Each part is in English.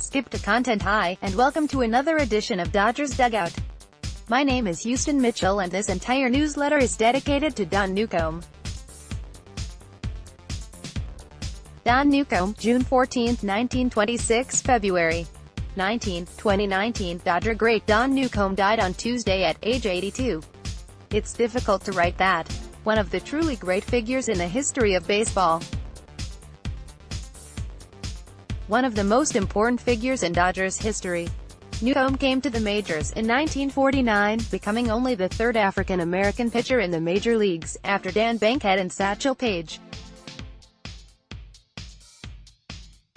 Skip to content. Hi, and welcome to another edition of Dodgers Dugout. My name is Houston Mitchell and this entire newsletter is dedicated to Don Newcombe. Don Newcombe, June 14, 1926, February 19, 2019. Dodger great Don Newcombe died on Tuesday at age 82. It's difficult to write that. One of the truly great figures in the history of baseball. One of the most important figures in Dodgers history. Newcombe came to the majors in 1949, becoming only the third African-American pitcher in the major leagues, after Dan Bankhead and Satchel Paige.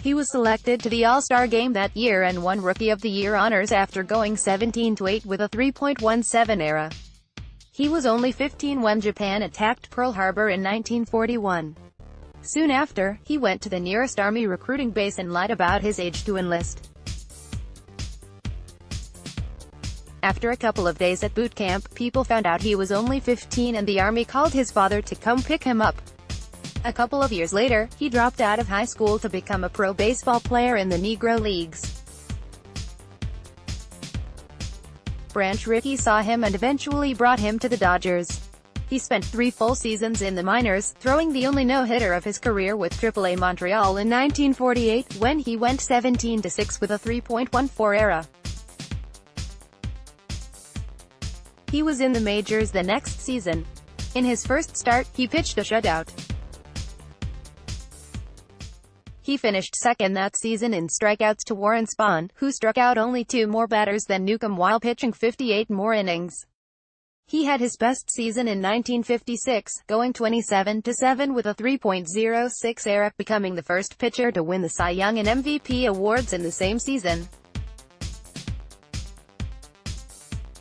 He was selected to the All-Star game that year and won Rookie of the Year honors after going 17-8 with a 3.17 ERA. He was only 15 when Japan attacked Pearl Harbor in 1941. Soon after, he went to the nearest Army recruiting base and lied about his age to enlist. After a couple of days at boot camp, people found out he was only 15 and the Army called his father to come pick him up. A couple of years later, he dropped out of high school to become a pro baseball player in the Negro Leagues. Branch Rickey saw him and eventually brought him to the Dodgers. He spent 3 full seasons in the minors, throwing the only no-hitter of his career with AAA Montreal in 1948, when he went 17-6 with a 3.14 ERA. He was in the majors the next season. In his first start, he pitched a shutout. He finished second that season in strikeouts to Warren Spahn, who struck out only 2 more batters than Newcombe while pitching 58 more innings. He had his best season in 1956, going 27-7 with a 3.06 ERA, becoming the first pitcher to win the Cy Young and MVP awards in the same season.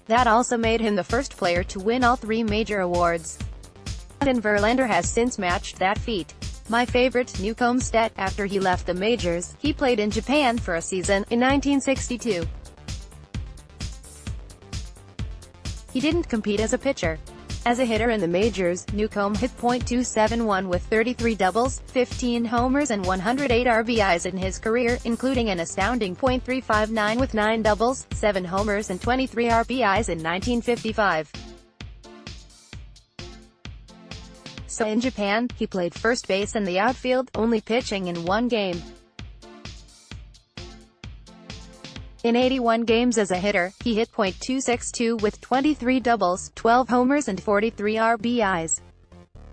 That also made him the first player to win all 3 major awards. And Verlander has since matched that feat. My favorite Newcombe stat: after he left the majors, he played in Japan for a season, in 1962. He didn't compete as a pitcher. As a hitter in the majors, Newcombe hit .271 with 33 doubles, 15 homers and 108 RBIs in his career, including an astounding .359 with 9 doubles, 7 homers and 23 RBIs in 1955. So in Japan, he played first base and the outfield, only pitching in 1 game. In 81 games as a hitter, he hit .262 with 23 doubles, 12 homers and 43 RBIs.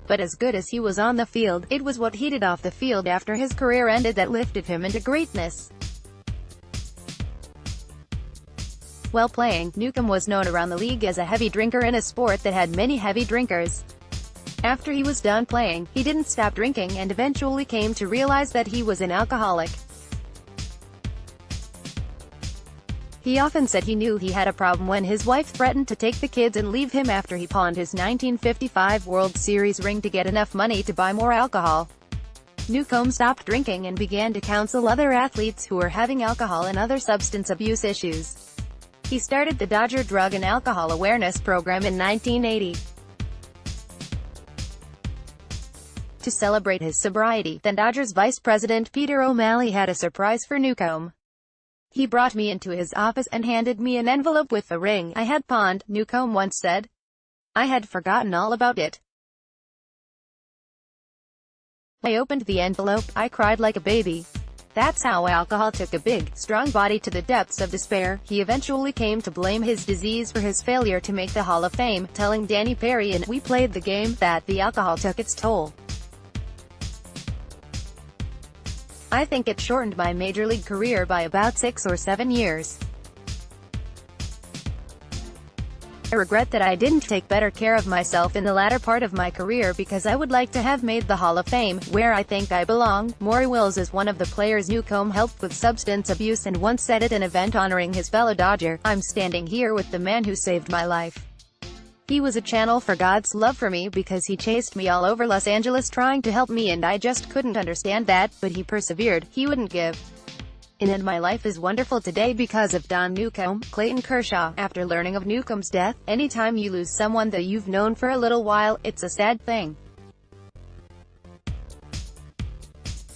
But as good as he was on the field, it was what he did off the field after his career ended that lifted him into greatness. While playing, Newcombe was known around the league as a heavy drinker in a sport that had many heavy drinkers. After he was done playing, he didn't stop drinking and eventually came to realize that he was an alcoholic. He often said he knew he had a problem when his wife threatened to take the kids and leave him after he pawned his 1955 World Series ring to get enough money to buy more alcohol. Newcombe stopped drinking and began to counsel other athletes who were having alcohol and other substance abuse issues. He started the Dodger Drug and Alcohol Awareness Program in 1980. To celebrate his sobriety, then Dodgers Vice President Peter O'Malley had a surprise for Newcombe. He brought me into his office and handed me an envelope with a ring I had pawned, Newcombe once said. I had forgotten all about it. I opened the envelope, I cried like a baby. That's how alcohol took a big, strong body to the depths of despair. He eventually came to blame his disease for his failure to make the Hall of Fame, telling Danny Perry in We Played the Game that the alcohol took its toll. I think it shortened my major league career by about 6 or 7 years. I regret that I didn't take better care of myself in the latter part of my career because I would like to have made the Hall of Fame, where I think I belong. Maury Wills is one of the players Newcombe helped with substance abuse and once said at an event honoring his fellow Dodger, "I'm standing here with the man who saved my life. He was a channel for God's love for me because he chased me all over Los Angeles trying to help me and I just couldn't understand that, but he persevered, he wouldn't give. And my life is wonderful today because of Don Newcombe." Clayton Kershaw. After learning of Newcombe's death, anytime you lose someone that you've known for a little while, it's a sad thing.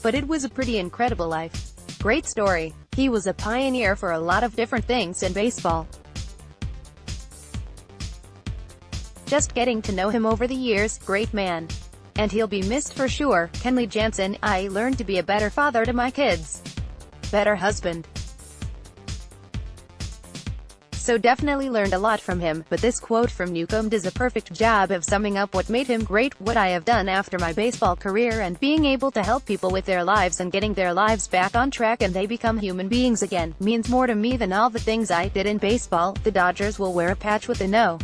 But it was a pretty incredible life. Great story. He was a pioneer for a lot of different things in baseball. Just getting to know him over the years, great man. And he'll be missed for sure. Kenley Jansen, I learned to be a better father to my kids. Better husband. So definitely learned a lot from him, but this quote from Newcombe does a perfect job of summing up what made him great, what I have done after my baseball career and being able to help people with their lives and getting their lives back on track and they become human beings again, means more to me than all the things I did in baseball. The Dodgers will wear a patch with a No.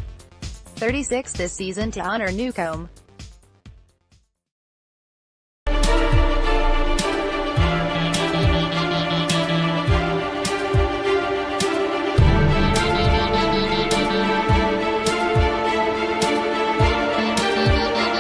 36 this season to honor Newcombe.